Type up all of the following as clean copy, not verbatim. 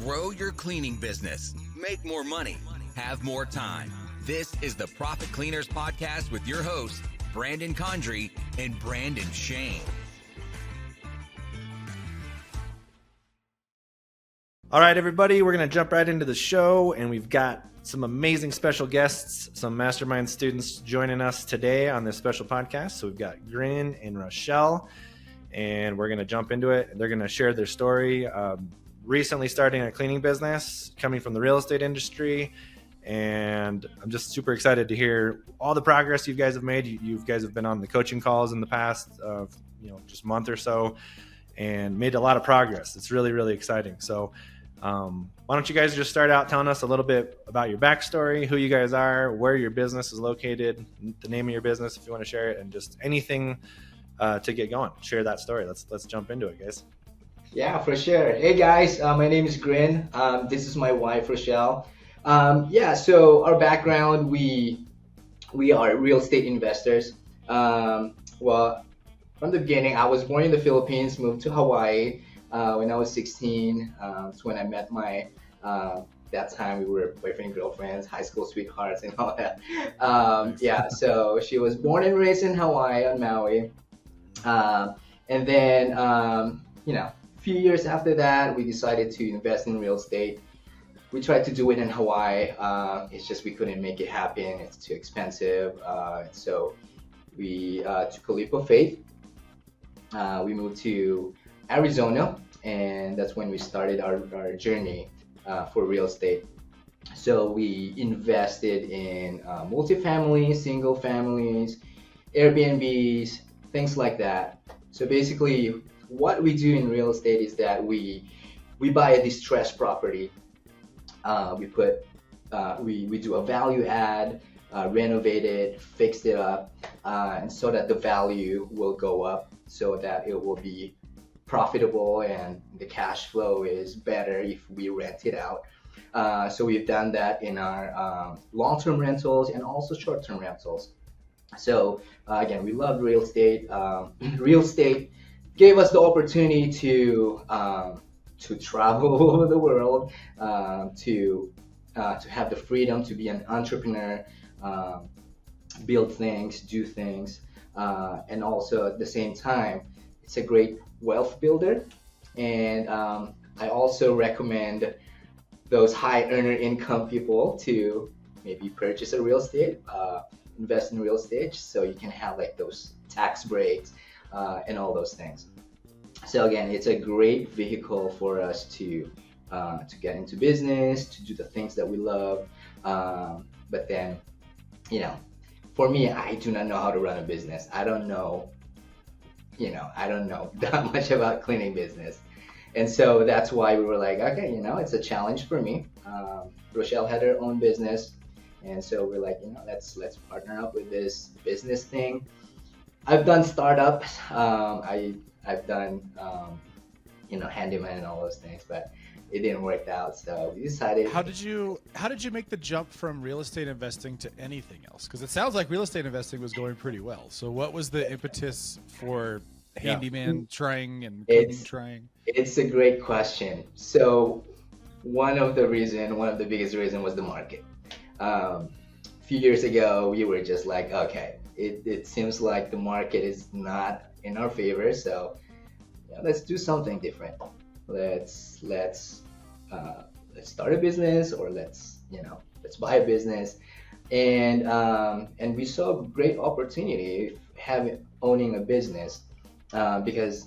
Grow your cleaning business. Make more money. Have more time. This is the Profit Cleaners Podcast with your hosts, Brandon Condry and Brandon Shane. All right, everybody, we're going to jump right into the show, and we've got some amazing special guests, some mastermind students joining us today on this special podcast. So we've got Grin and Rochelle, and we're going to jump into it. They're going to share their story, recently starting a cleaning business, coming from the real estate industry, and I'm just super excited to hear all the progress you guys have made. You guys have been on the coaching calls in the past, just month or so, and made a lot of progress. It's really, really exciting. So why don't you guys just start out telling us a little bit about your backstory, who you guys are, where your business is located, the name of your business if you want to share it, and just anything to get going. Share that story. Let's jump into it, guys. Yeah, for sure. Hey guys, my name is Grin. This is my wife, Rochelle. So our background, we are real estate investors. Well, from the beginning, I was born in the Philippines, moved to Hawaii when I was 16. That's when I met my, that time we were boyfriend, girlfriends, high school sweethearts and all that. So she was born and raised in Hawaii on Maui. And then, a few years after that, we decided to invest in real estate. We tried to do it in Hawaii. It's just we couldn't make it happen. It's too expensive. So we took a leap of faith. We moved to Arizona, and that's when we started our journey for real estate. So we invested in multifamily, single families, Airbnbs, things like that. So basically, what we do in real estate is that we buy a distressed property. We do a value add, renovate it, fix it up, and so that the value will go up, so that it will be profitable and the cash flow is better if we rent it out. So we've done that in our long-term rentals and also short-term rentals. So again, we love real estate. Real estate gave us the opportunity to travel all over the world, to have the freedom to be an entrepreneur, build things, do things, and also at the same time, it's a great wealth builder. And I also recommend those high earner income people to maybe purchase a real estate, invest in real estate, so you can have like those tax breaks and all those things. So again, it's a great vehicle for us to get into business, to do the things that we love. But then, for me, I do not know how to run a business. I don't know that much about cleaning business. And so that's why we were like, okay, it's a challenge for me. Rochelle had her own business. And so we're like, let's partner up with this business thing. I've done startups. I've done, Handyman and all those things, but it didn't work out. So we decided. How did you make the jump from real estate investing to anything else? Because it sounds like real estate investing was going pretty well. So what was the impetus for Handyman trying and cleaning trying? It's a great question. So one of the biggest reason was the market. A few years ago, we were just like, okay, it seems like the market is not in our favor, so let's do something different. Let's start a business, or let's buy a business, and we saw a great opportunity owning a business, because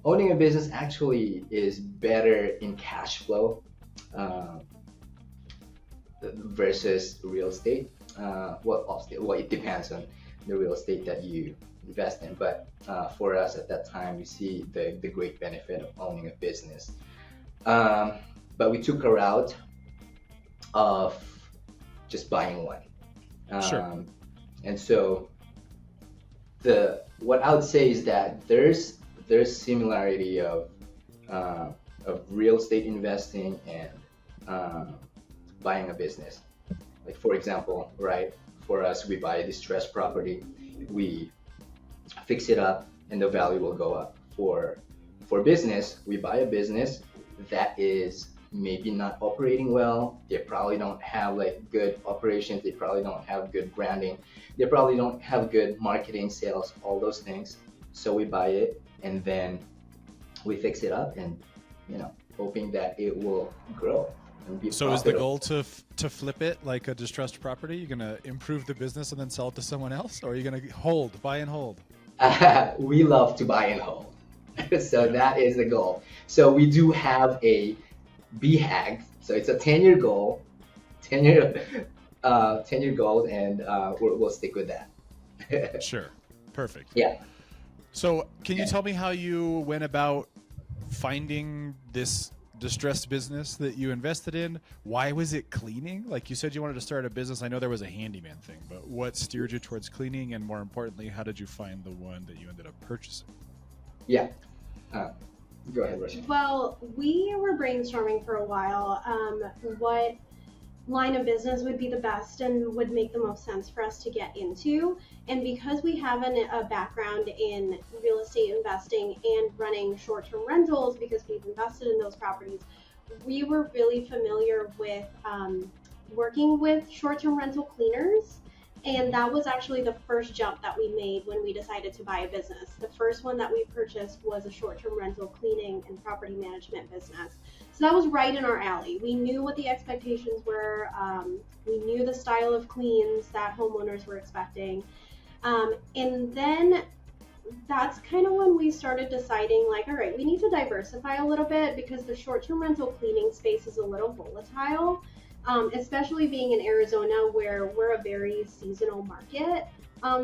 owning a business actually is better in cash flow versus real estate. It depends on the real estate that you invest in, but for us at that time, we see the great benefit of owning a business. But we took a route of just buying one. Sure. And so what I would say is that there's similarity of real estate investing and buying a business. Like, for example, right, for us, we buy a distressed property, we fix it up, and the value will go up. For business, we buy a business that is maybe not operating well. They probably don't have like good operations. They probably don't have good branding. They probably don't have good marketing, sales, all those things. So we buy it and then we fix it up and, hoping that it will grow and be So profitable. is the goal to flip it like a distressed property? You're going to improve the business and then sell it to someone else? Or are you going to buy and hold? We love to buy and hold. So that is the goal. So we do have a BHAG. So it's a 10-year goal, 10-year goals, and we'll stick with that. Sure. Perfect. Yeah. So can you tell me how you went about finding this distressed business that you invested in? Why was it cleaning? Like you said, you wanted to start a business. I know there was a handyman thing, but what steered you towards cleaning? And more importantly, how did you find the one that you ended up purchasing? Yeah. Go ahead, Rochelle. Well, we were brainstorming for a while what line of business would be the best and would make the most sense for us to get into. And because we have a background in real estate investing and running short-term rentals, because we've invested in those properties, we were really familiar with working with short-term rental cleaners. And that was actually the first jump that we made when we decided to buy a business. The first one that we purchased was a short-term rental cleaning and property management business. So that was right in our alley. We knew what the expectations were. We knew the style of cleans that homeowners were expecting. And then that's kind of when we started deciding, like, all right, we need to diversify a little bit because the short-term rental cleaning space is a little volatile. Especially being in Arizona, where we're a very seasonal market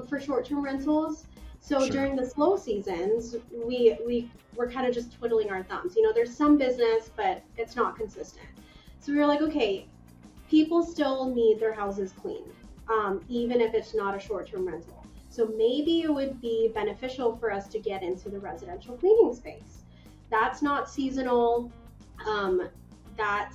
for short-term rentals. So Sure. During the slow seasons, we're kind of just twiddling our thumbs. There's some business, but it's not consistent. So we were like, okay, people still need their houses cleaned, even if it's not a short-term rental. So maybe it would be beneficial for us to get into the residential cleaning space. That's not seasonal. That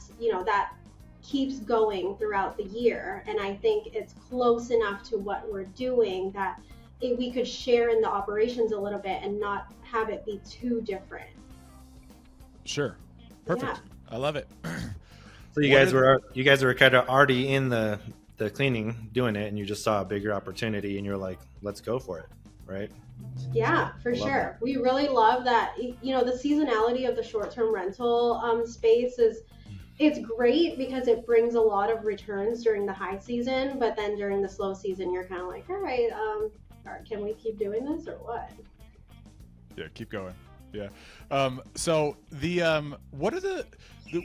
keeps going throughout the year, and I think it's close enough to what we're doing that we could share in the operations a little bit and not have it be too different. Sure. Perfect. I love it. So you guys were kind of already in the cleaning doing it, and you just saw a bigger opportunity, and you're like, let's go for it, right? Yeah, for Love sure. that. We really love that. The seasonality of the short-term rental space it's great because it brings a lot of returns during the high season, but then during the slow season, you're kind of like, all right, can we keep doing this or what? Yeah, keep going. Yeah. So what are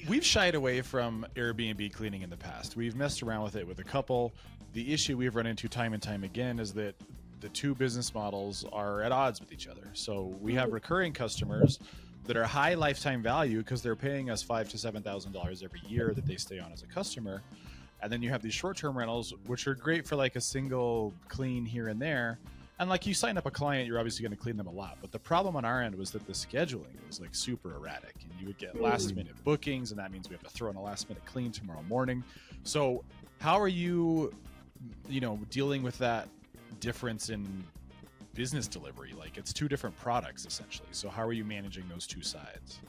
we've shied away from Airbnb cleaning in the past. We've messed around with it with a couple. The issue we've run into time and time again is that the two business models are at odds with each other. So we have recurring customers that are high lifetime value because they're paying us $5,000 to $7,000 every year that they stay on as a customer. And then you have these short-term rentals, which are great for like a single clean here and there. And like you sign up a client, you're obviously going to clean them a lot. But the problem on our end was that the scheduling was like super erratic, and you would get last minute bookings, and that means we have to throw in a last minute clean tomorrow morning. So how are you, dealing with that difference in business delivery? Like it's two different products essentially. So how are you managing those two sides?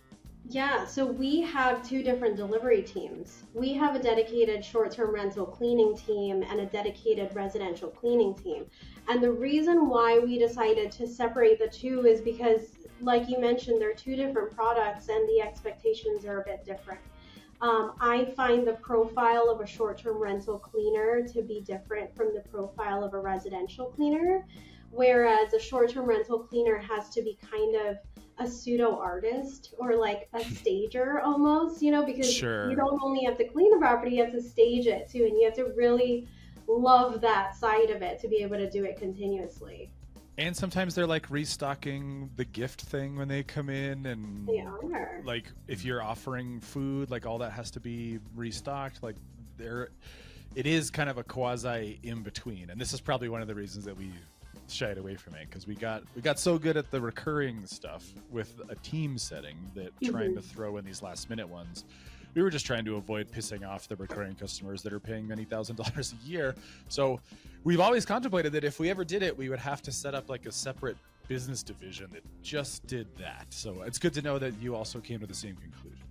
Yeah, so we have two different delivery teams. We have a dedicated short-term rental cleaning team and a dedicated residential cleaning team. And the reason why we decided to separate the two is because, like you mentioned, they're two different products and the expectations are a bit different. I find the profile of a short-term rental cleaner to be different from the profile of a residential cleaner, whereas a short-term rental cleaner has to be kind of a pseudo artist or like a stager almost, because Sure. You don't only have to clean the property, you have to stage it too, and you have to really love that side of it to be able to do it continuously. And sometimes they're like restocking the gift thing when they come in, and They are. like if you're offering food, like all that has to be restocked. Like it is kind of a quasi in between, and this is probably one of the reasons that we shied away from it, because we got so good at the recurring stuff with a team setting that trying to throw in these last minute ones, we were just trying to avoid pissing off the recurring customers that are paying many $1,000s a year. So we've always contemplated that if we ever did it, we would have to set up like a separate business division that just did that. So it's good to know that you also came to the same conclusion.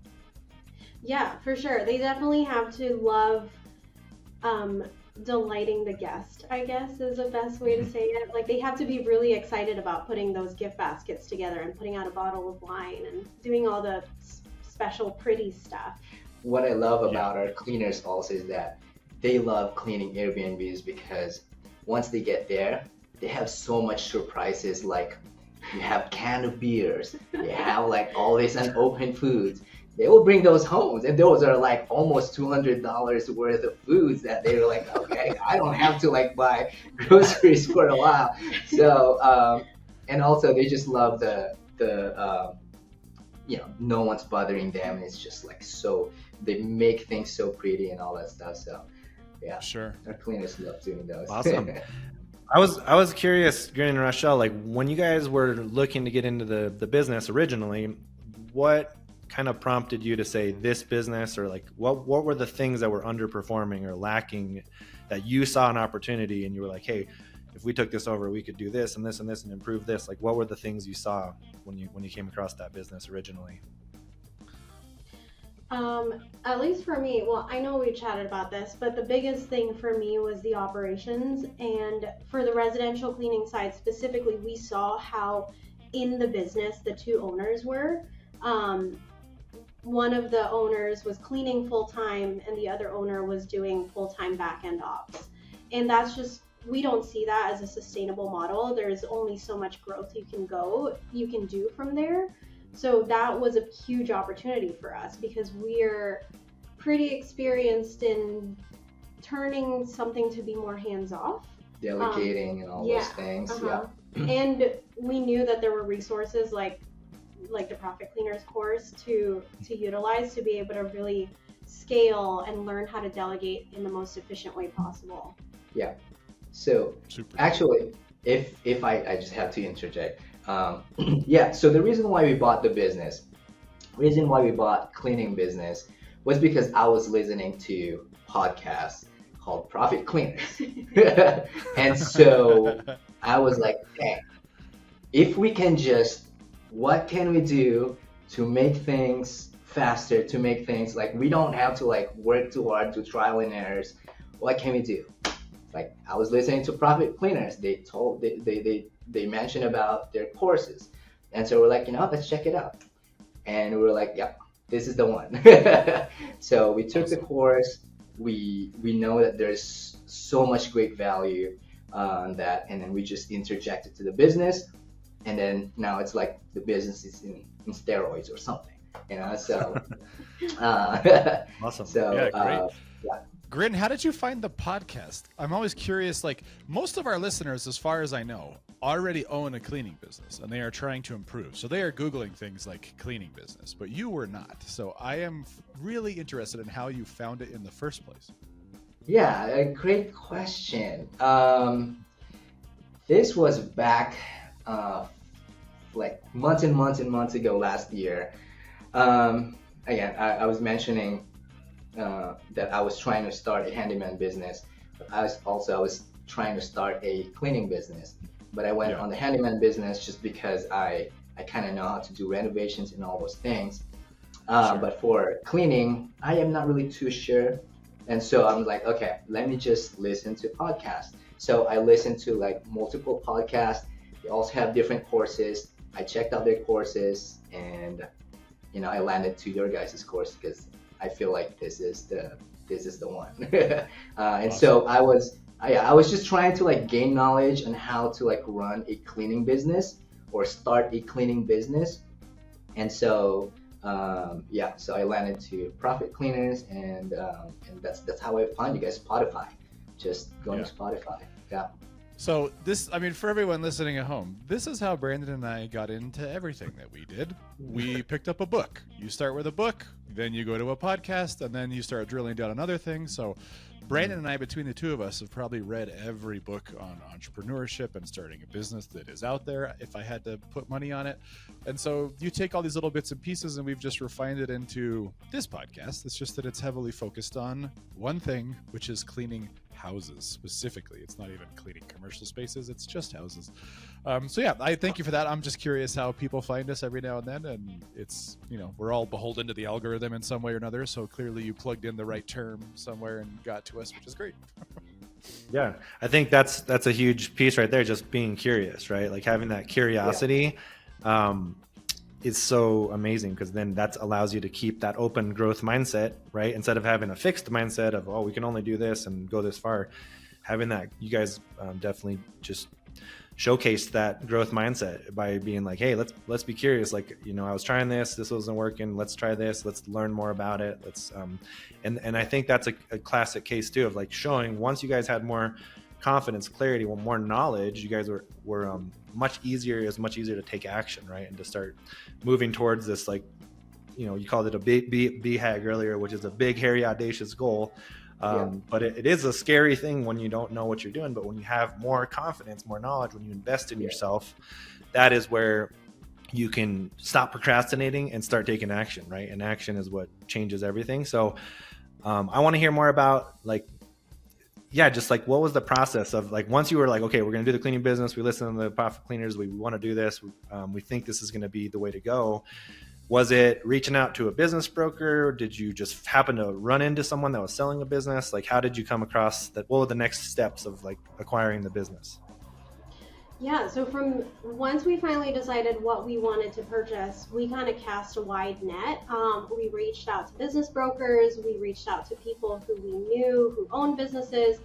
Yeah, for sure. They definitely have to love delighting the guest, I guess is the best way to say it. Like they have to be really excited about putting those gift baskets together and putting out a bottle of wine and doing all the special pretty stuff. What I love about our cleaners also is that they love cleaning Airbnbs because once they get there, they have so much surprises. Like you have can of beers, you have like all these unopened foods. They will bring those home, and those are like almost $200 worth of foods that they're like, okay, I don't have to like buy groceries for a while. So and also they just love the no one's bothering them, and it's just like so they make things so pretty and all that stuff. So yeah, Sure. our cleaners love doing those. Awesome. I was curious, Grin and Rochelle, like when you guys were looking to get into the business originally, what kind of prompted you to say this business, or like what were the things that were underperforming or lacking that you saw an opportunity and you were like, hey, if we took this over, we could do this and this and this and improve this? Like what were the things you saw when you came across that business originally? At least for me, well, I know we chatted about this, but the biggest thing for me was the operations. And for the residential cleaning side specifically, we saw how in the business the two owners were. One of the owners was cleaning full time and the other owner was doing full-time back-end ops. And that's just, we don't see that as a sustainable model. There's only so much growth you can do from there. So that was a huge opportunity for us because we're pretty experienced in turning something to be more hands-off. Delegating and all those things. Yeah. And we knew that there were resources like the Profit Cleaners course to utilize to be able to really scale and learn how to delegate in the most efficient way possible. Yeah. So actually, if I just have to interject. So the reason why we bought cleaning business was because I was listening to podcasts called Profit Cleaners. And so I was like, hey, if we can what can we do to make things faster, to make things like we don't have to like work too hard, do trial and errors. What can we do? Like I was listening to Profit Cleaners. They mentioned about their courses. And so we're like, let's check it out. And we were like, yeah, this is the one. So we took the course. We know that there's so much great value on that. And then we just interjected to the business. And then now it's like the business is in steroids or something, so. Awesome. So, yeah, great. Grin, how did you find the podcast? I'm always curious, like most of our listeners, as far as I know, already own a cleaning business and they are trying to improve. So they are Googling things like cleaning business, but you were not. So I am really interested in how you found it in the first place. Yeah, a great question. This was back like months and months and months ago last year. Again, I was mentioning that I was trying to start a handyman business. But I was trying to start a cleaning business. But I went on the handyman business just because I kind of know how to do renovations and all those things. But for cleaning, I am not really too sure. And so I'm like, okay, let me just listen to podcasts. So I listened to like multiple podcasts. They also have different courses. I checked out their courses, and I landed to your guys' course because I feel like this is the one. And so I was just trying to like gain knowledge on how to like run a cleaning business or start a cleaning business. And so so I landed to Profit Cleaners, and that's how I found you guys. Spotify, just going to Spotify. Yeah. So for everyone listening at home, this is how Brandon and I got into everything that we did. We picked up a book. You start with a book, then you go to a podcast, and then you start drilling down on other things. So Brandon and I, between the two of us, have probably read every book on entrepreneurship and starting a business that is out there, if I had to put money on it. And so you take all these little bits and pieces, and we've just refined it into this podcast. It's just that it's heavily focused on one thing, which is cleaning houses specifically. It's not even cleaning commercial spaces. It's just houses. So yeah, I thank you for that. I'm just curious how people find us every now and then. And it's, we're all beholden to the algorithm in some way or another. So clearly you plugged in the right term somewhere and got to us, which is great. Yeah, I think that's a huge piece right there. Just being curious, right? Like having that curiosity is so amazing, because then that allows you to keep that open growth mindset, right? Instead of having a fixed mindset of, oh, we can only do this and go this far. Having that, you guys definitely just showcased that growth mindset by being like, hey, let's be curious. Like, I was trying this wasn't working. Let's try this. Let's learn more about it. Let's and I think that's a classic case too of like showing once you guys had more confidence, clarity, more knowledge, you guys were much easier to take action, right? And to start moving towards this, like, you called it a big BHAG earlier, which is a big, hairy, audacious goal. But it is a scary thing when you don't know what you're doing. But when you have more confidence, more knowledge, when you invest in yourself, that is where you can stop procrastinating and start taking action, right? And action is what changes everything. So I want to hear more about just like what was the process of like, once you were like, okay, we're going to do the cleaning business. We listen to the profit cleaners. We want to do this. We think this is going to be the way to go. Was it reaching out to a business broker? Did you just happen to run into someone that was selling a business? Like, how did you come across that? What were the next steps of like acquiring the business? Yeah, so from once we finally decided what we wanted to purchase, we kind of cast a wide net. We reached out to business brokers. We reached out to people who we knew who owned businesses.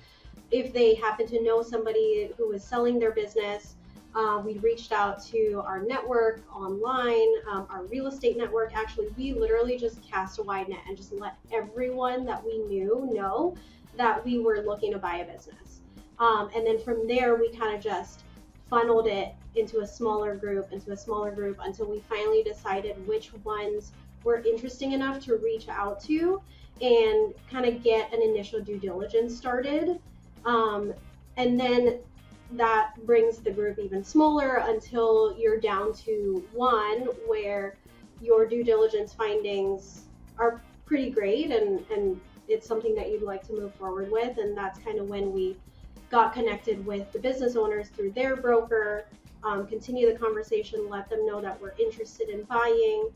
If they happened to know somebody who was selling their business, we reached out to our network online, our real estate network. Actually, we literally just cast a wide net and just let everyone that we knew know that we were looking to buy a business. And then from there, we kind of just funneled it into a smaller group until we finally decided which ones were interesting enough to reach out to and kind of get an initial due diligence started. And then that brings the group even smaller until you're down to one where your due diligence findings are pretty great and it's something that you'd like to move forward with. And that's kind of when we got connected with the business owners through their broker, continue the conversation, let them know that we're interested in buying.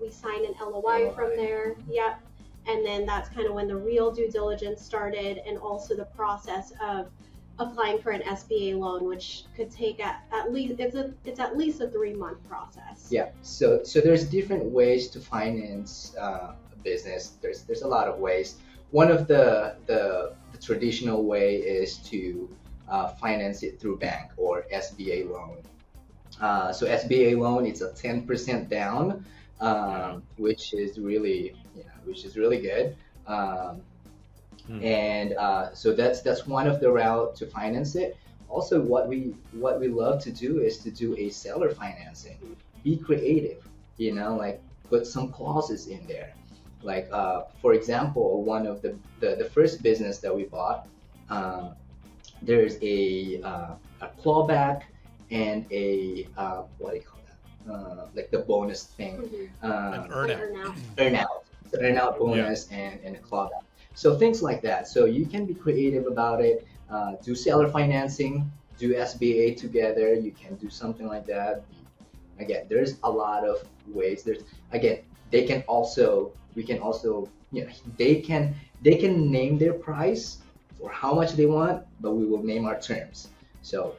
We sign an LOI from there. Yep. And then that's kind of when the real due diligence started, and also the process of applying for an SBA loan, which could take at least it's at least a 3-month process. Yeah. So there's different ways to finance a business. There's a lot of ways. One of the traditional way is to finance it through bank or SBA loan. So SBA loan, it's a 10% down, which is really good. And so that's one of the route to finance it. Also, what we love to do is to do a seller financing. Be creative, like put some clauses in there. Like for example, one of the first business that we bought, there's a clawback and a what do you call that? Like the bonus thing. An earnout. Earnout bonus and a clawback. So things like that. So you can be creative about it. Do seller financing, do SBA together. You can do something like that. Again, there's a lot of ways. They can also they can name their price for how much they want, but we will name our terms. So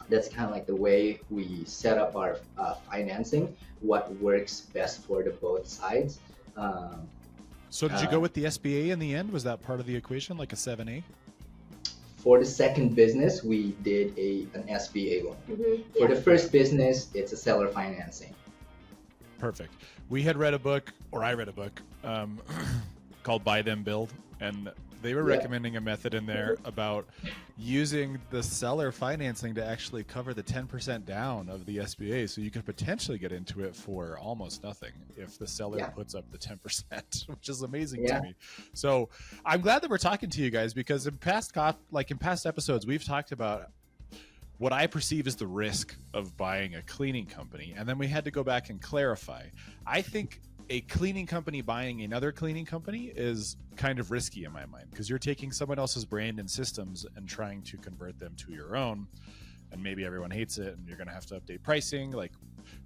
that's kind of like the way we set up our financing. What works best for the both sides. So did you go with the SBA in the end? Was that part of the equation, like a 7A? For the second business, we did an SBA loan. Mm-hmm. For the first business, it's a seller financing. Perfect. We had read a book, or I read a book, called Buy Them Build, and they were recommending a method in there about using the seller financing to actually cover the 10% down of the SBA, so you could potentially get into it for almost nothing if the seller puts up the 10%, which is amazing to me. So I'm glad that we're talking to you guys, because in past episodes, we've talked about what I perceive as the risk of buying a cleaning company, and then we had to go back and clarify. I think a cleaning company buying another cleaning company is kind of risky in my mind, because you're taking someone else's brand and systems and trying to convert them to your own, and maybe everyone hates it and you're going to have to update pricing. Like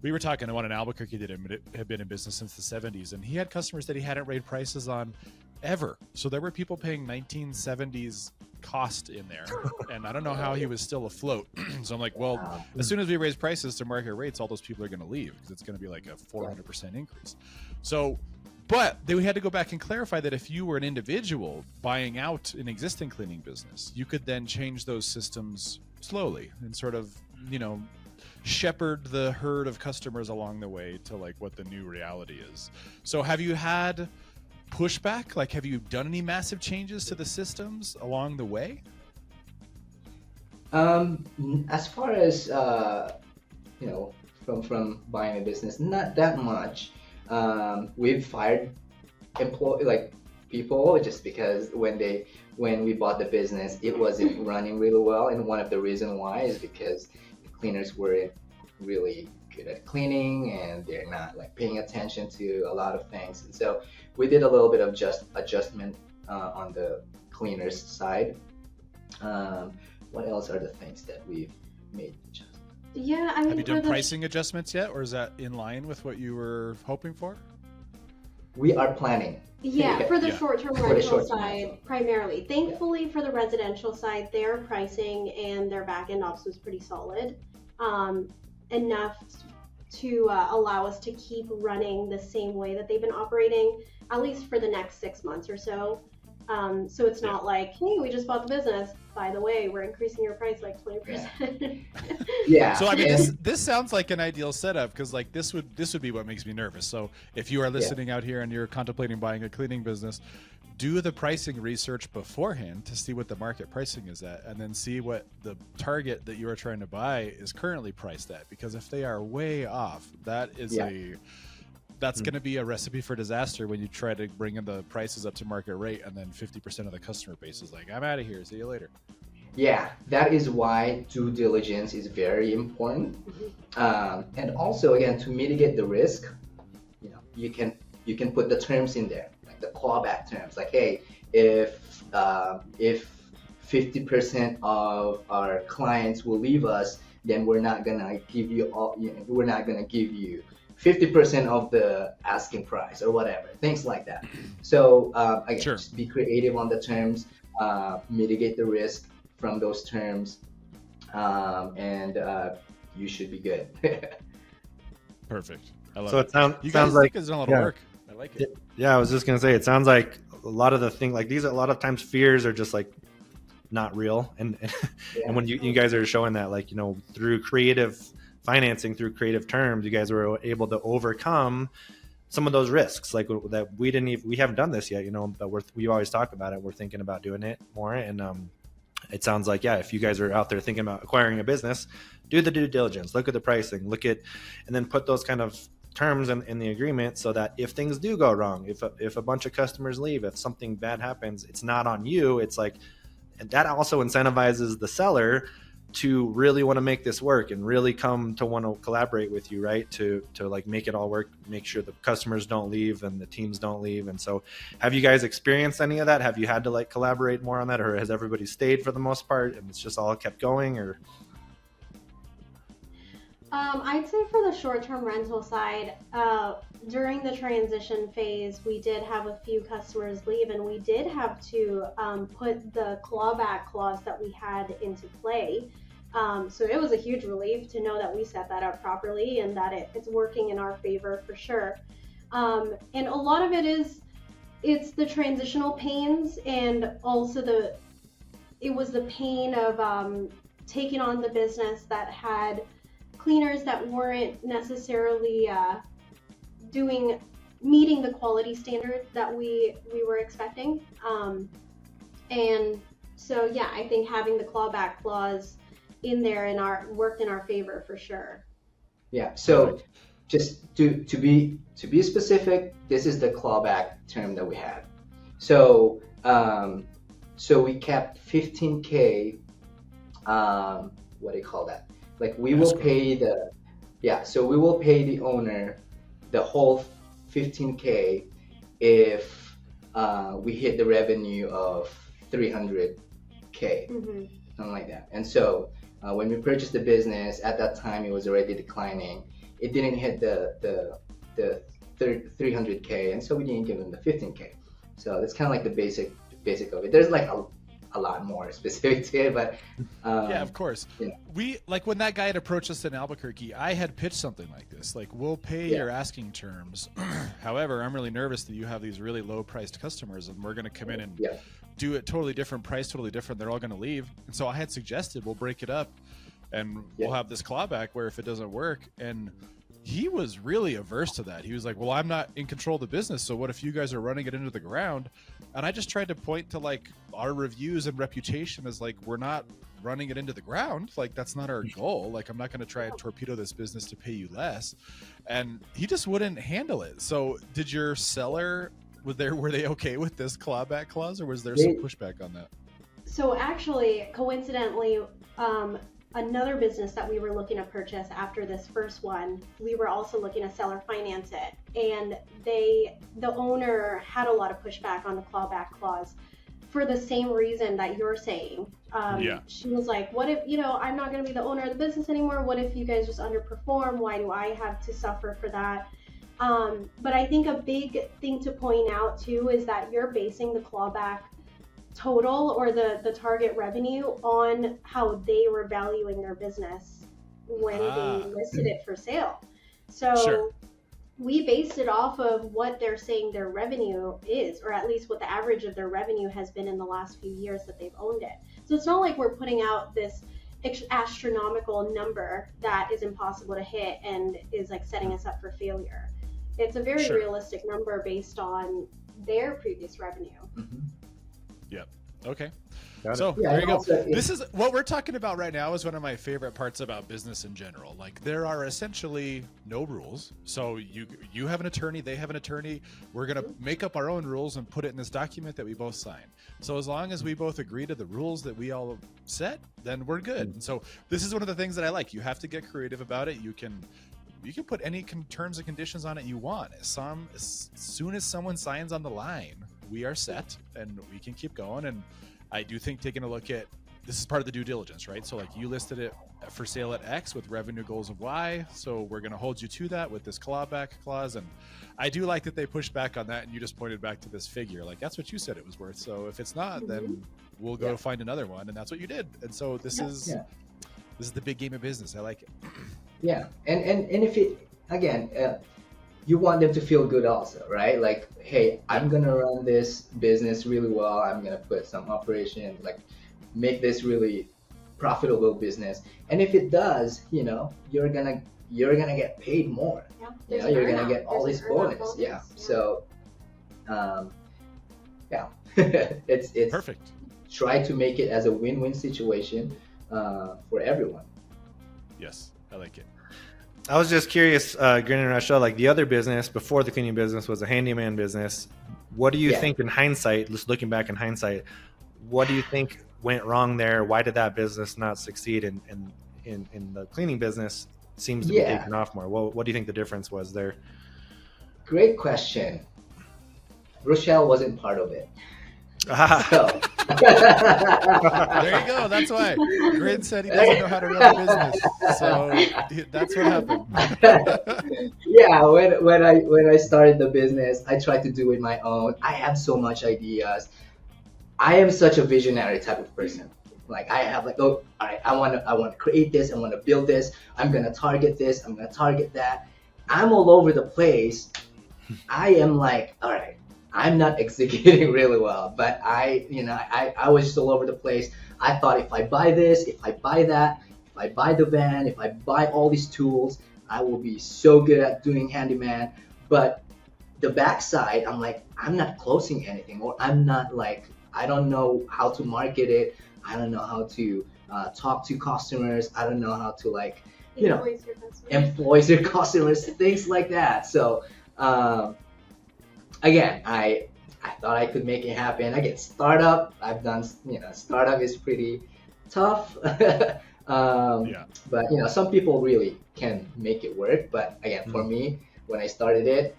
we were talking to one in Albuquerque that had been in business since the 70s, and he had customers that he hadn't raised prices on ever. So there were people paying 1970s cost in there, and I don't know how he was still afloat. So I'm like, well, as soon as we raise prices to market rates, all those people are going to leave, because it's going to be like a 400% increase. So, but we had to go back and clarify that if you were an individual buying out an existing cleaning business, you could then change those systems slowly and sort of, you know, shepherd the herd of customers along the way to like what the new reality is. So have you had pushback? Like, have you done any massive changes to the systems along the way? As far as you know, from buying a business, not that much. We've fired people just because when we bought the business, it wasn't running really well, and one of the reasons why is because the cleaners weren't really good at cleaning, and they're not like paying attention to a lot of things. And so we did a little bit of adjustment on the cleaners side. What else are the things that we've made adjustments? Yeah, I mean, have you done pricing adjustments yet, or is that in line with what you were hoping for? We are planning. Yeah, for the short-term rental side, rental. primarily. Thankfully, for the residential side, their pricing and their back-end ops was pretty solid, enough to allow us to keep running the same way that they've been operating, at least for the next 6 months or so. So it's not like, hey, we just bought the business. By the way, we're increasing your price like 20%. Yeah. So I mean, this sounds like an ideal setup, because like this would be what makes me nervous. So if you are listening out here and you're contemplating buying a cleaning business, do the pricing research beforehand to see what the market pricing is at, and then see what the target that you are trying to buy is currently priced at. Because if they are way off, that is that's going to be a recipe for disaster when you try to bring in the prices up to market rate, and then 50% of the customer base is like, I'm out of here, see you later. Yeah, that is why due diligence is very important. And also, again, to mitigate the risk, you know, you can put the terms in there, like the clawback terms, like, hey, if 50% of our clients will leave us, then we're not gonna give you 50% of the asking price or whatever, things like that. So again, just be creative on the terms, mitigate the risk from those terms, and you should be good. Perfect. I love So it you sounds guys like think it's done a lot of work. I like it. Yeah, I was just gonna say, it sounds like a lot of the thing, like these, a lot of times fears are just like not real, and and when you guys are showing that, like, you know, through creative financing, through creative terms, you guys were able to overcome some of those risks, like that we haven't done this yet, you know, but we always talk about it. We're thinking about doing it more, and it sounds like, if you guys are out there thinking about acquiring a business, do the due diligence, look at the pricing, and then put those kind of terms in the agreement, so that if things do go wrong, if a bunch of customers leave, if something bad happens, it's not on you. It's like, and that also incentivizes the seller to really want to make this work and really come to want to collaborate with you, right? To like make it all work, make sure the customers don't leave and the teams don't leave. And so, have you guys experienced any of that? Have you had to like collaborate more on that, or has everybody stayed for the most part and it's just all kept going? Or I'd say for the short-term rental side, during the transition phase, we did have a few customers leave, and we did have to put the clawback clause that we had into play. So it was a huge relief to know that we set that up properly and that it's working in our favor for sure. And a lot of it's the transitional pains, and also it was the pain of taking on the business that had cleaners that weren't necessarily meeting the quality standard that we were expecting. And so I think having the clawback clause in there worked in our favor for sure. Yeah. So just to be specific, this is the clawback term that we had. So we kept 15K. What do you call that? Like we will pay we will pay the owner the whole 15K if we hit the revenue of 300K, something like that. And so when we purchased the business, at that time it was already declining. It didn't hit the 300K, and so we didn't give them the 15K. So that's kind of like the basic of it. There's like a lot more specific to it, but yeah, of course. Yeah. We, like, when that guy had approached us in Albuquerque, I had pitched something like this, like, we'll pay your asking terms. However, I'm really nervous that you have these really low priced customers and we're going to come in and do it totally different price, totally different. They're all going to leave. And so I had suggested we'll break it up and we'll have this clawback where if it doesn't work, and he was really averse to that. He was like, well, I'm not in control of the business, so what if you guys are running it into the ground? And I just tried to point to like our reviews and reputation as like, we're not running it into the ground. Like, that's not our goal. Like, I'm not going to try and torpedo this business to pay you less. And he just wouldn't handle it. So did your seller, were they okay with this clawback clause, or was there some pushback on that? So actually, coincidentally, another business that we were looking to purchase after this first one, we were also looking to sell or finance it. And the owner had a lot of pushback on the clawback clause for the same reason that you're saying. She was like, what if, I'm not going to be the owner of the business anymore? What if you guys just underperform? Why do I have to suffer for that? But I think a big thing to point out too is that you're basing the clawback total or the target revenue on how they were valuing their business when they listed it for sale. So we based it off of what they're saying their revenue is, or at least what the average of their revenue has been in the last few years that they've owned it. So it's not like we're putting out this astronomical number that is impossible to hit and is like setting us up for failure. It's a very realistic number based on their previous revenue. Yep. Okay. So there you go. This is what we're talking about right now, is one of my favorite parts about business in general. Like, there are essentially no rules. So you have an attorney, they have an attorney. We're going to make up our own rules and put it in this document that we both sign. So as long as we both agree to the rules that we all set, then we're good. And so this is one of the things that I like. You have to get creative about it. You can put any terms and conditions on it you want. As soon as someone signs on the line, we are set and we can keep going. And I do think taking a look at, this is part of the due diligence, right? So like, you listed it for sale at X with revenue goals of Y. So we're going to hold you to that with this clawback clause. And I do like that they pushed back on that. And you just pointed back to this figure. Like, that's what you said it was worth. So if it's not, then we'll go find another one. And that's what you did. And so this is the big game of business. I like it. Yeah. And if it, again, you want them to feel good also, right? Like, hey, I'm going to run this business really well. I'm going to put some operation, like make this really profitable business. And if it does, you're going to get paid more. Yeah. You're going to get all this bonus. Yeah. So, it's perfect. Try to make it as a win-win situation for everyone. Yes, I like it. I was just curious, Grin Rochelle, like the other business before the cleaning business was a handyman business. What do you think in hindsight, just looking back in hindsight, what do you think went wrong there? Why did that business not succeed? And in the cleaning business seems to be taking off more. What do you think the difference was there? Great question. Rochelle wasn't part of it. So. There you go. That's why Grin said he doesn't know how to run a business. So that's what happened. Yeah, when I started the business, I tried to do it my own. I have so much ideas. I am such a visionary type of person. Like, I have like, all right, I want to create this. I want to build this. I'm gonna target this. I'm gonna target that. I'm all over the place. I am like, all right, I'm not executing really well, but I was just all over the place. I thought, if I buy this, if I buy that, if I buy the van, if I buy all these tools, I will be so good at doing handyman. But the backside, I'm like, I'm not closing anything, or I'm not like, I don't know how to market it. I don't know how to talk to customers. I don't know how to like, employ your customers, things like that. So, again, I thought I could make it happen. Again, startup, I've done, startup is pretty tough. But, some people really can make it work. But again, for me, when I started it,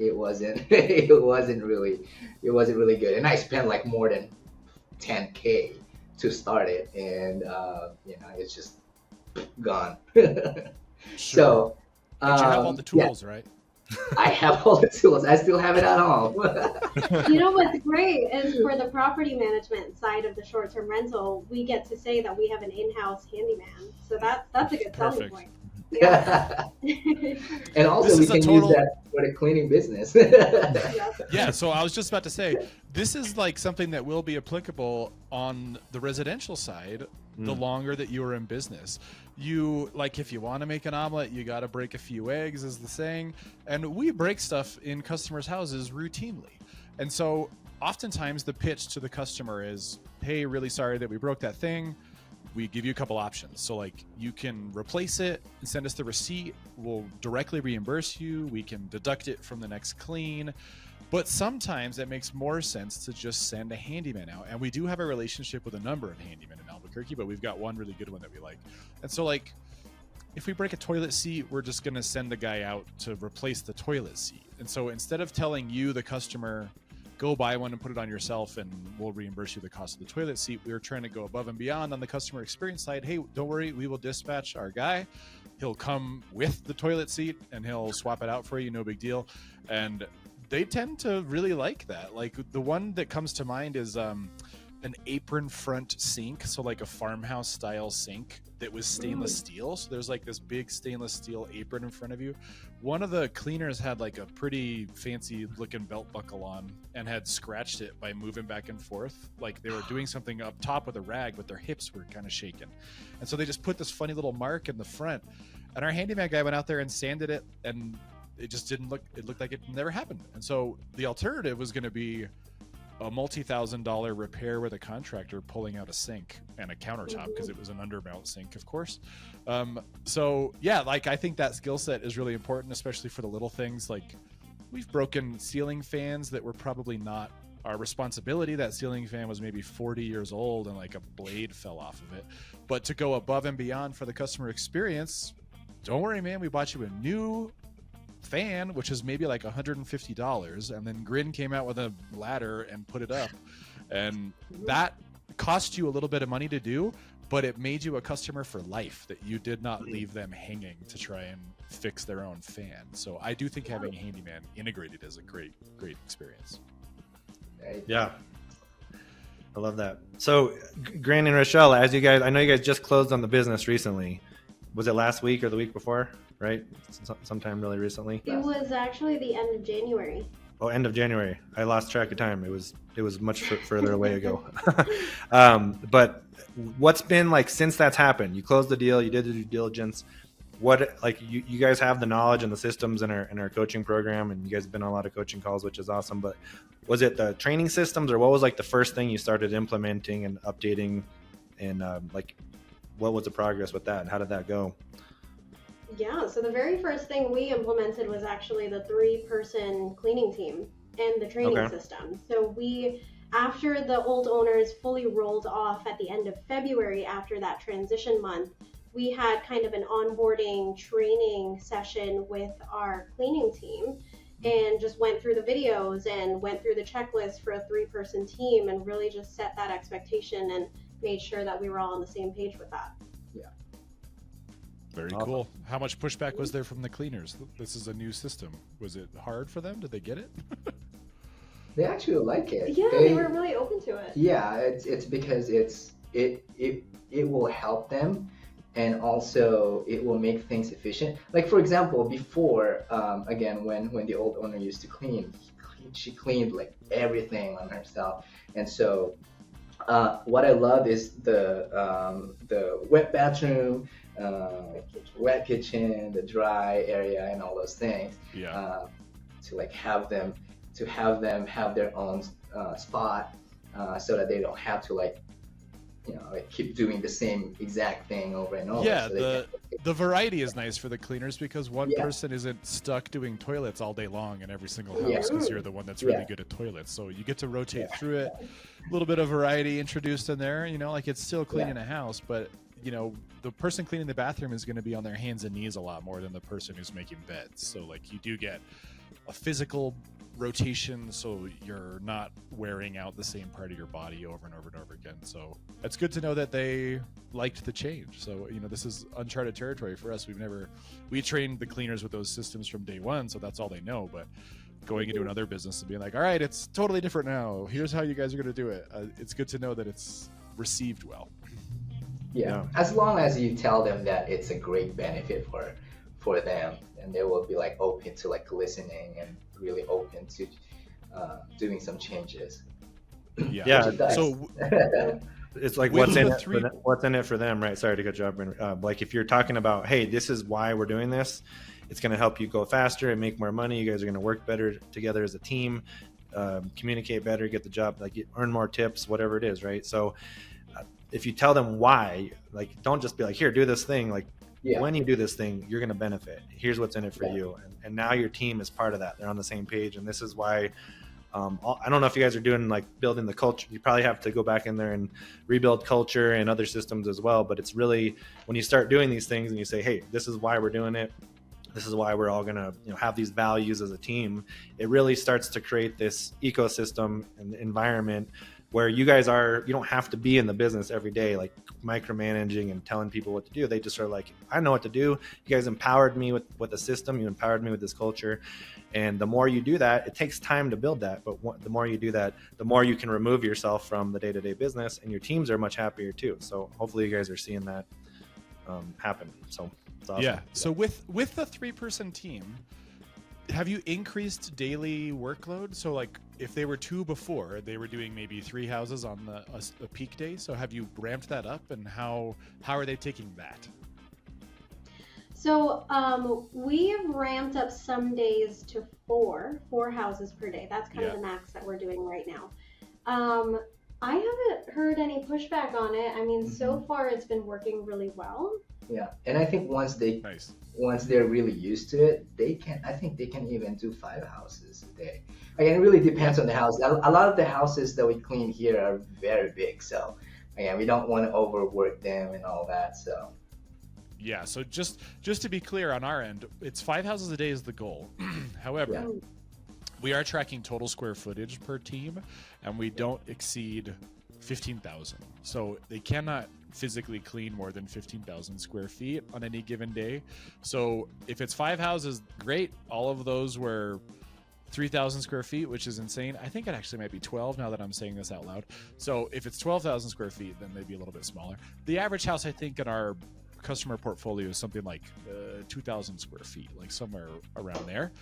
it wasn't really good, and I spent like more than 10K to start it, and it's just gone. So But you have all the tools, right? I have all the tools. I still have it at home. You know what's great is for the property management side of the short-term rental, we get to say that we have an in-house handyman. So that's a good selling point. Yeah. And also we can use that for the cleaning business. Yeah, so I was just about to say, this is like something that will be applicable on the residential side the longer that you are in business. You, like, if you want to make an omelet, you got to break a few eggs, is the saying. And we break stuff in customers' houses routinely. And so oftentimes the pitch to the customer is, hey, really sorry that we broke that thing. We give you a couple options. So like, you can replace it and send us the receipt. We'll directly reimburse you. We can deduct it from the next clean. But sometimes it makes more sense to just send a handyman out. And we do have a relationship with a number of handymen in Albuquerque, but we've got one really good one that we like. And so like, if we break a toilet seat, we're just going to send the guy out to replace the toilet seat. And so instead of telling you, the customer, go buy one and put it on yourself and we'll reimburse you the cost of the toilet seat, we were trying to go above and beyond on the customer experience side. Hey, don't worry, we will dispatch our guy. He'll come with the toilet seat and he'll swap it out for you, no big deal. And they tend to really like that. Like, the one that comes to mind is an apron front sink, so like a farmhouse style sink that was stainless steel. So there's like this big stainless steel apron in front of you. One of the cleaners had like a pretty fancy looking belt buckle on and had scratched it by moving back and forth. Like they were doing something up top with a rag, but their hips were kind of shaking. And so they just put this funny little mark in the front. And our handyman guy went out there and sanded it, and it just didn't look, it looked like it never happened. And so the alternative was going to be a multi-$1,000 repair with a contractor pulling out a sink and a countertop, because it was an undermount sink, of course. So yeah, like, I think that skill set is really important, especially for the little things. Like, we've broken ceiling fans that were probably not our responsibility. That ceiling fan was maybe 40 years old and like a blade fell off of it. But to go above and beyond for the customer experience, don't worry, man, we bought you a new fan, which is maybe like $150, and then Grin came out with a ladder and put it up, and that cost you a little bit of money to do, but it made you a customer for life, that you did not leave them hanging to try and fix their own fan. So I do think having a handyman integrated is a great experience. Yeah, I love that. So Grin and Rochelle, as you guys, I know you guys just closed on the business recently. Was it last week or the week before? Right? Sometime really recently. It was actually the end of January. Oh, end of January. I lost track of time. It was much further away ago. But what's been like since that's happened? You closed the deal. You did the due diligence. What, like, you guys have the knowledge and the systems in our coaching program, and you guys have been on a lot of coaching calls, which is awesome. But was it the training systems, or what was like the first thing you started implementing and updating, and like, what was the progress with that, and how did that go? Yeah, so the very first thing we implemented was actually the 3-person cleaning team and the training system. So we, after the old owners fully rolled off at the end of February, after that transition month, we had kind of an onboarding training session with our cleaning team, and just went through the videos and went through the checklist for a 3-person team, and really just set that expectation and made sure that we were all on the same page with that. Yeah. Very cool. How much pushback was there from the cleaners? This is a new system. Was it hard for them? Did they get it? They actually like it. Yeah, they were really open to it. Yeah, it's because it will help them, and also it will make things efficient. Like, for example, before, again, when the old owner used to clean, she cleaned like everything on herself, and so what I love is the wet bathroom, wet kitchen, the dry area, and all those things. Yeah. To like have them have their own spot, so that they don't have to like keep doing the same exact thing over and over. Yeah, so the variety is nice for the cleaners, because one person isn't stuck doing toilets all day long in every single house, because you're the one that's really good at toilets. So you get to rotate through it. A little bit of variety introduced in there, like it's still cleaning a house, but the person cleaning the bathroom is going to be on their hands and knees a lot more than the person who's making beds. So like, you do get a physical rotation, so you're not wearing out the same part of your body over and over and over again. So it's good to know that they liked the change. So, you know, this is uncharted territory for us. We trained the cleaners with those systems from day one, so that's all they know. But going into another business and being like, all right, it's totally different now, here's how you guys are going to do it, it's good to know that it's received well. Yeah, as long as you tell them that it's a great benefit for them, and they will be like open to like listening and really open to doing some changes. Yeah. So it's like with what's in the it for what's in it for them, right? Sorry to cut you off, Brandon. Like if you're talking about, hey, this is why we're doing this, it's going to help you go faster and make more money. You guys are going to work better together as a team, communicate better, get the job, like earn more tips, whatever it is, right? So if you tell them why, like don't just be like, here, do this thing. Like when you do this thing, you're going to benefit. Here's what's in it for you. And now your team is part of that. They're on the same page. And this is why I don't know if you guys are doing like building the culture. You probably have to go back in there and rebuild culture and other systems as well. But it's really when you start doing these things and you say, hey, this is why we're doing it. This is why we're all going to have these values as a team. It really starts to create this ecosystem and environment where you guys you don't have to be in the business every day, like micromanaging and telling people what to do. They just are like, I know what to do. You guys empowered me with a system. You empowered me with this culture. And the more you do that, it takes time to build that. But the more you do that, the more you can remove yourself from the day-to-day business, and your teams are much happier too. So hopefully you guys are seeing that happen. So it's awesome. Yeah. So with the 3-person team, have you increased daily workload? So like if they were 2 before, they were doing maybe 3 houses on a peak day. So have you ramped that up, and how are they taking that? So we've ramped up some days to 4 houses per day. That's kind of the max that we're doing right now. I haven't heard any pushback on it. I mean, so far it's been working really well. Yeah, and I think once they're really used to it, I think they can even do 5 houses a day. Again, it really depends on the house. A lot of the houses that we clean here are very big, so again, we don't want to overwork them and all that. So yeah, so just to be clear on our end, it's 5 houses a day is the goal. However, we are tracking total square footage per team, and we don't exceed 15,000. So they cannot physically clean more than 15,000 square feet on any given day. So if it's 5 houses, great. All of those were 3,000 square feet, which is insane. I think it actually might be 12 now that I'm saying this out loud. So if it's 12,000 square feet, then they'd be a little bit smaller. The average house, I think, in our customer portfolio is something like 2,000 square feet, like somewhere around there.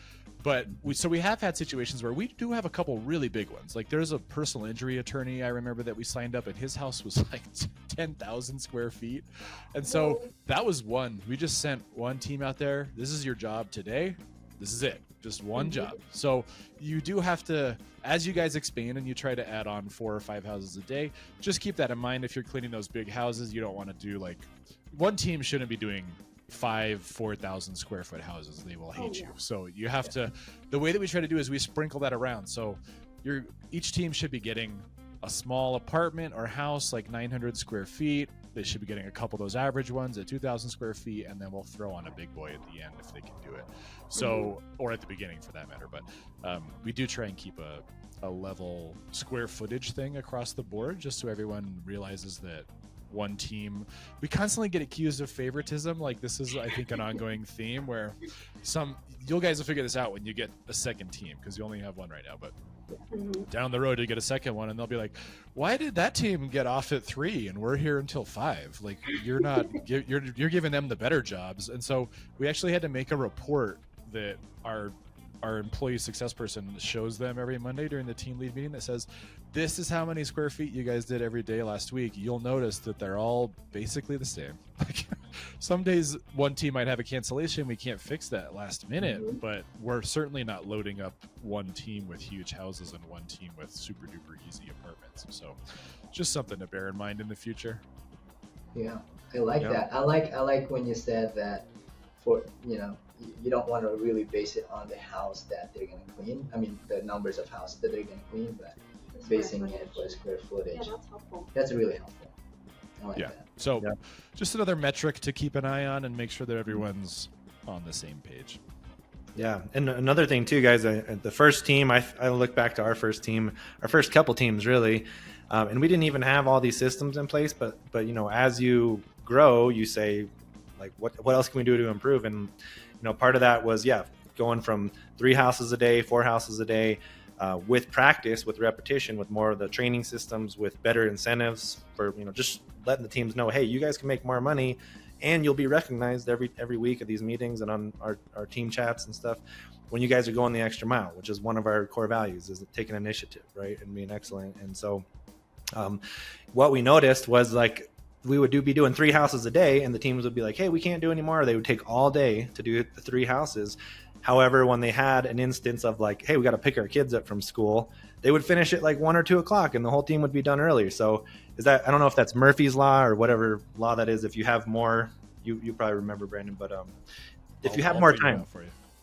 But we have had situations where we do have a couple really big ones. Like there's a personal injury attorney I remember that we signed up, and his house was like 10,000 square feet. And so that was one. We just sent one team out there. This is your job today. This is it. Just one job. So you do have to, as you guys expand and you try to add on 4 or 5 houses a day, just keep that in mind. If you're cleaning those big houses, you don't want to do like, one team shouldn't be doing 4,000 square foot houses. They will hate you. So you have to, the way that we try to do is we sprinkle that around. So each team should be getting a small apartment or house, like 900 square feet. They should be getting a couple of those average ones at 2,000 square feet, and then we'll throw on a big boy at the end if they can do it. So, or at the beginning for that matter. But we do try and keep a level square footage thing across the board, just so everyone realizes that one team, we constantly get accused of favoritism. Like this is, I think, an ongoing theme where you guys will figure this out when you get a second team, because you only have one right now, but down the road you get a second one and they'll be like, why did that team get off at 3 and we're here until 5? Like you're giving them the better jobs. And so we actually had to make a report that our employee success person shows them every Monday during the team lead meeting that says, this is how many square feet you guys did every day last week. You'll notice that they're all basically the same. Like some days one team might have a cancellation. We can't fix that last minute, but we're certainly not loading up one team with huge houses and one team with super duper easy apartments. So just something to bear in mind in the future. Yeah, I like that. I like when you said that for, you don't want to really base it on the house that they're going to clean. I mean, the numbers of houses that they're going to clean, but basing it for square footage. Yeah, that's helpful. That's really helpful. I like that. So just another metric to keep an eye on and make sure that everyone's on the same page. Yeah, and another thing too, guys. The first team, I look back to our first team, our first couple teams really, and we didn't even have all these systems in place. But you know, as you grow, you say, like, what else can we do to improve? And you know, part of that was going from 3 houses a day, 4 houses a day, with practice, with repetition, with more of the training systems, with better incentives for, you know, just letting the teams know, hey, you guys can make more money. And you'll be recognized every week at these meetings and on our team chats and stuff when you guys are going the extra mile, which is one of our core values, is taking initiative, right, and being excellent. And so what we noticed was, like, we would be doing 3 houses a day, and the teams would be like, hey, we can't do anymore. They would take all day to do the 3 houses. However, when they had an instance of like, hey, we got to pick our kids up from school, they would finish at like 1 or 2 o'clock, and the whole team would be done earlier. So is that, I don't know if that's Murphy's Law or whatever law that is. If you have more, you probably remember, Brandon, but if you have more time,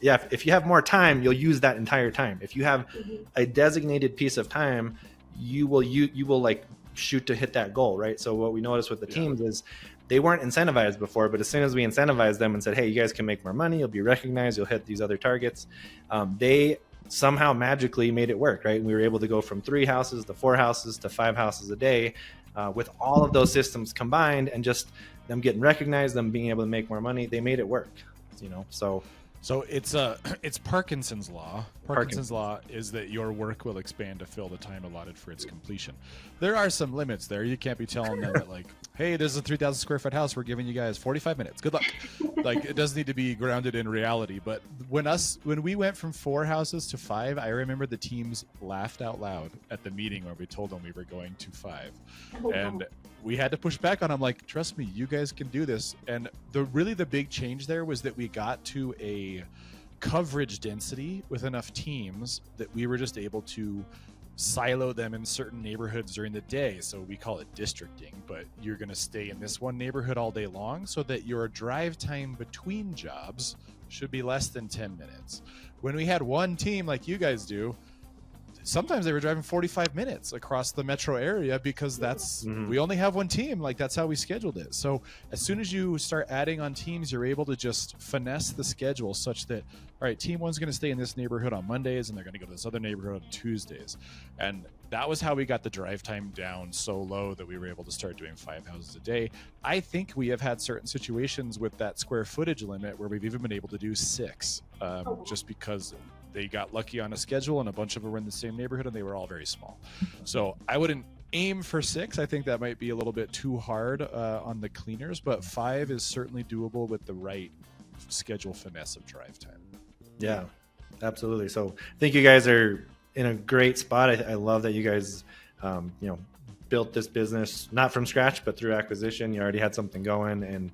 if you have more time, you'll use that entire time. If you have a designated piece of time, you will like shoot to hit that goal, right? So what we noticed with the teams is they weren't incentivized before, but as soon as we incentivized them and said, hey, you guys can make more money, you'll be recognized, you'll hit these other targets, they somehow magically made it work, right? And we were able to go from 3 houses to 4 houses to 5 houses a day with all of those systems combined, and just them getting recognized, them being able to make more money, they made it work, you know? So it's Parkinson's law. Parkinson's law is that your work will expand to fill the time allotted for its completion. There are some limits there. You can't be telling them that, like, hey, this is a 3,000 square foot house, we're giving you guys 45 minutes. Good luck. Like, it does need to be grounded in reality. But when we went from 4 houses to 5, I remember the teams laughed out loud at the meeting where we told them we were going to 5. And we had to push back on them, like, trust me, you guys can do this. And the big change there was that we got to a coverage density with enough teams that we were just able to silo them in certain neighborhoods during the day. So we call it districting, but you're going to stay in this one neighborhood all day long so that your drive time between jobs should be less than 10 minutes. When we had one team like you guys do, sometimes they were driving 45 minutes across the metro area because we only have one team. Like, that's how we scheduled it. So as soon as you start adding on teams, you're able to just finesse the schedule such that, all right, team 1's going to stay in this neighborhood on Mondays, and they're going to go to this other neighborhood on Tuesdays. And that was how we got the drive time down so low that we were able to start doing 5 houses a day. I think we have had certain situations with that square footage limit where we've even been able to do 6, just because they got lucky on a schedule and a bunch of them were in the same neighborhood and they were all very small. So I wouldn't aim for 6. I think that might be a little bit too hard on the cleaners, but 5 is certainly doable with the right schedule finesse of drive time. Yeah, absolutely. So I think you guys are in a great spot. I love that you guys, built this business, not from scratch, but through acquisition. You already had something going, and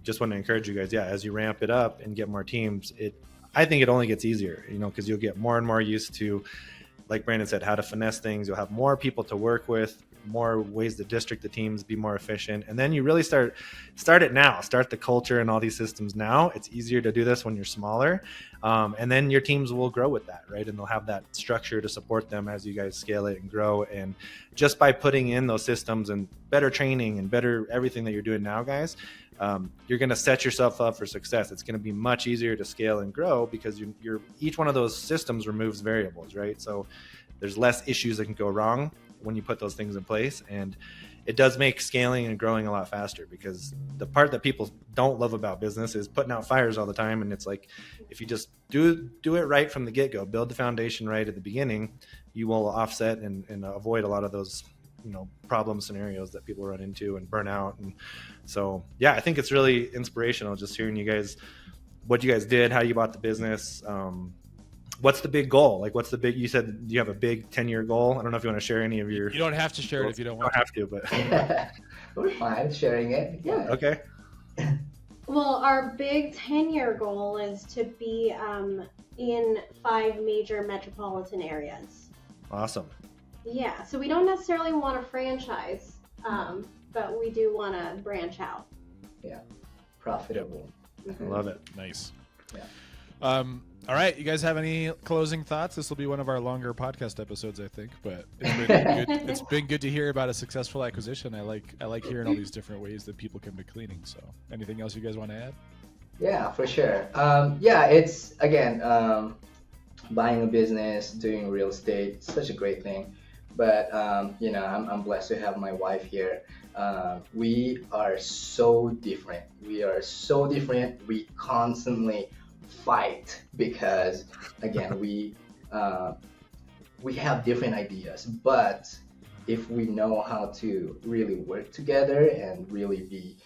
just want to encourage you guys. Yeah. As you ramp it up and get more teams, I think it only gets easier, because you'll get more and more used to, like Brandon said, how to finesse things. You'll have more people to work with, more ways to district the teams, be more efficient. And then you really start it now, start the culture and all these systems now. It's easier to do this when you're smaller. And then your teams will grow with that, right? And they'll have that structure to support them as you guys scale it and grow. And just by putting in those systems and better training and better everything that you're doing now, guys, you're going to set yourself up for success. It's going to be much easier to scale and grow because each one of those systems removes variables, right? So there's less issues that can go wrong when you put those things in place. And it does make scaling and growing a lot faster, because the part that people don't love about business is putting out fires all the time. And it's like, if you just do it right from the get-go, build the foundation right at the beginning, you will offset and avoid a lot of those problem scenarios that people run into and burn out. And so, yeah, I think it's really inspirational just hearing you guys, what you guys did, how you bought the business. What's the big goal? Like, you said you have a big 10-year goal. I don't know if you want to share any of your. You don't have to share it if you don't want. You don't have to, but. We're fine sharing it. Yeah. Okay. Well, our big 10-year goal is to be in 5 major metropolitan areas. Awesome. Yeah, so we don't necessarily want a franchise, but we do want to branch out. Yeah, profitable. I love it. Nice. Yeah. All right, you guys have any closing thoughts? This will be one of our longer podcast episodes, I think, but it's been good. It's been good to hear about a successful acquisition. I like hearing all these different ways that people come to cleaning. So, anything else you guys want to add? Yeah, for sure. Yeah, it's again, buying a business, doing real estate, such a great thing. But you know, I'm blessed to have my wife here. We are so different. We are so different. We constantly fight because, again, we have different ideas. But if we know how to really work together and really be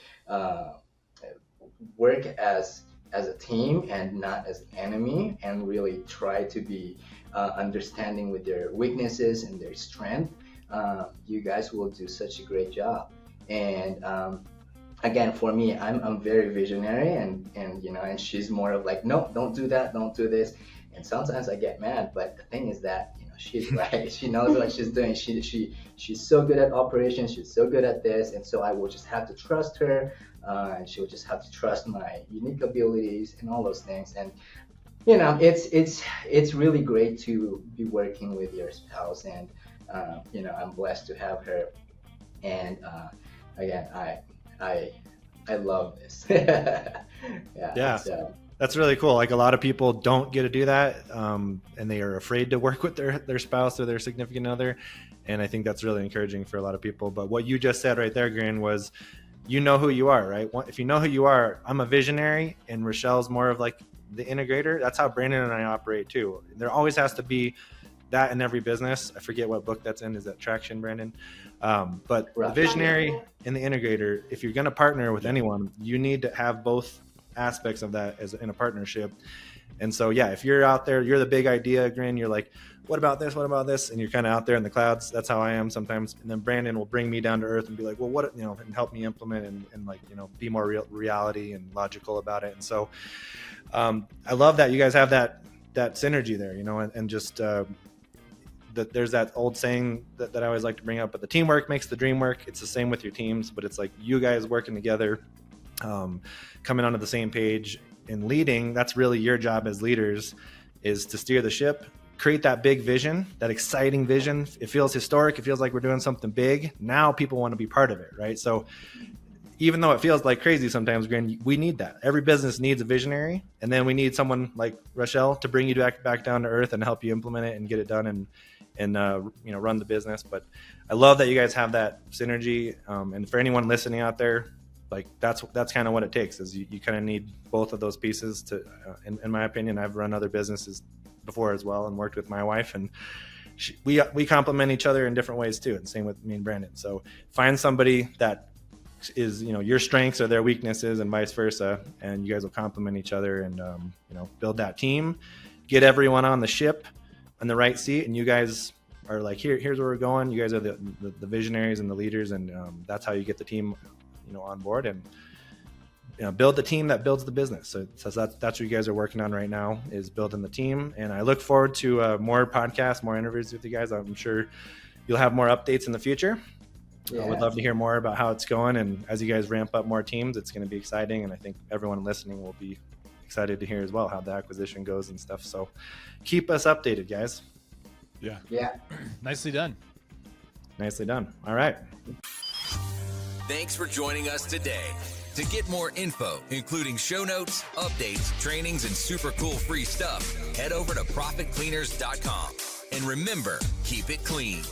work as a team and not as an enemy, and really try to be understanding with their weaknesses and their strength, you guys will do such a great job. And again, for me, I'm very visionary, and you know, and she's more of like, no, don't do that, don't do this. And sometimes I get mad, but the thing is that, you know, she's right. She knows what she's doing. She's so good at operations. She's so good at this, and so I will just have to trust her, and she'll just have to trust my unique abilities and all those things. And you know, it's really great to be working with your spouse, and you know, I'm blessed to have her. And again, I love this. Yeah, Yeah. it's, That's really cool. Like a lot of people don't get to do that, and they are afraid to work with their spouse or their significant other. And I think that's really encouraging for a lot of people. But what you just said right there, Grin, was you know who you are, right? If you know who you are, I'm a visionary, and Rochelle's more of like the integrator. That's how Brandon and I operate too. There always has to be that in every business. I forget what book that's in. Is that Traction, Brandon? But Right. the visionary and the integrator, if you're going to partner with anyone, you need to have both aspects of that as in a partnership. And so, yeah, if you're out there, you're the big idea, Grin, you're like, what about this? What about this? And you're kind of out there in the clouds. That's how I am sometimes. And then Brandon will bring me down to earth and be like, well, what, you know, and help me implement and like, you know, be more reality and logical about it. And so I love that you guys have that synergy there, you know, and just that there's that old saying that I always like to bring up, but the teamwork makes the dream work. It's the same with your teams, but it's like you guys working together, coming onto the same page and leading. That's really your job as leaders, is to steer the ship, create that big vision, that exciting vision. It feels historic. It feels like we're doing something big. Now people want to be part of it, right? So even though it feels like crazy sometimes, Grin, we need that. Every business needs a visionary, and then we need someone like Rochelle to bring you back down to earth and help you implement it and get it done and you know, run the business. But I love that you guys have that synergy. And for anyone listening out there, like that's kind of what it takes, is you kind of need both of those pieces to, in my opinion. I've run other businesses before as well and worked with my wife, and we complement each other in different ways too. And same with me and Brandon. So find somebody that is, you know, your strengths or their weaknesses and vice versa, and you guys will complement each other and you know, build that team, get everyone on the ship on the right seat, and you guys are like, here's where we're going. You guys are the visionaries and the leaders, and that's how you get the team, you know, on board and, you know, build the team that builds the business. So that's what you guys are working on right now, is building the team. And I look forward to more podcasts, more interviews with you guys. I'm sure you'll have more updates in the future. Yeah. I would love to hear more about how it's going, and as you guys ramp up more teams, it's going to be exciting, and I think everyone listening will be excited to hear as well how the acquisition goes and stuff. So keep us updated, guys. Yeah. Nicely done. Nicely done. All right. Thanks for joining us today. To get more info, including show notes, updates, trainings, and super cool free stuff, head over to ProfitCleaners.com. And remember, keep it clean.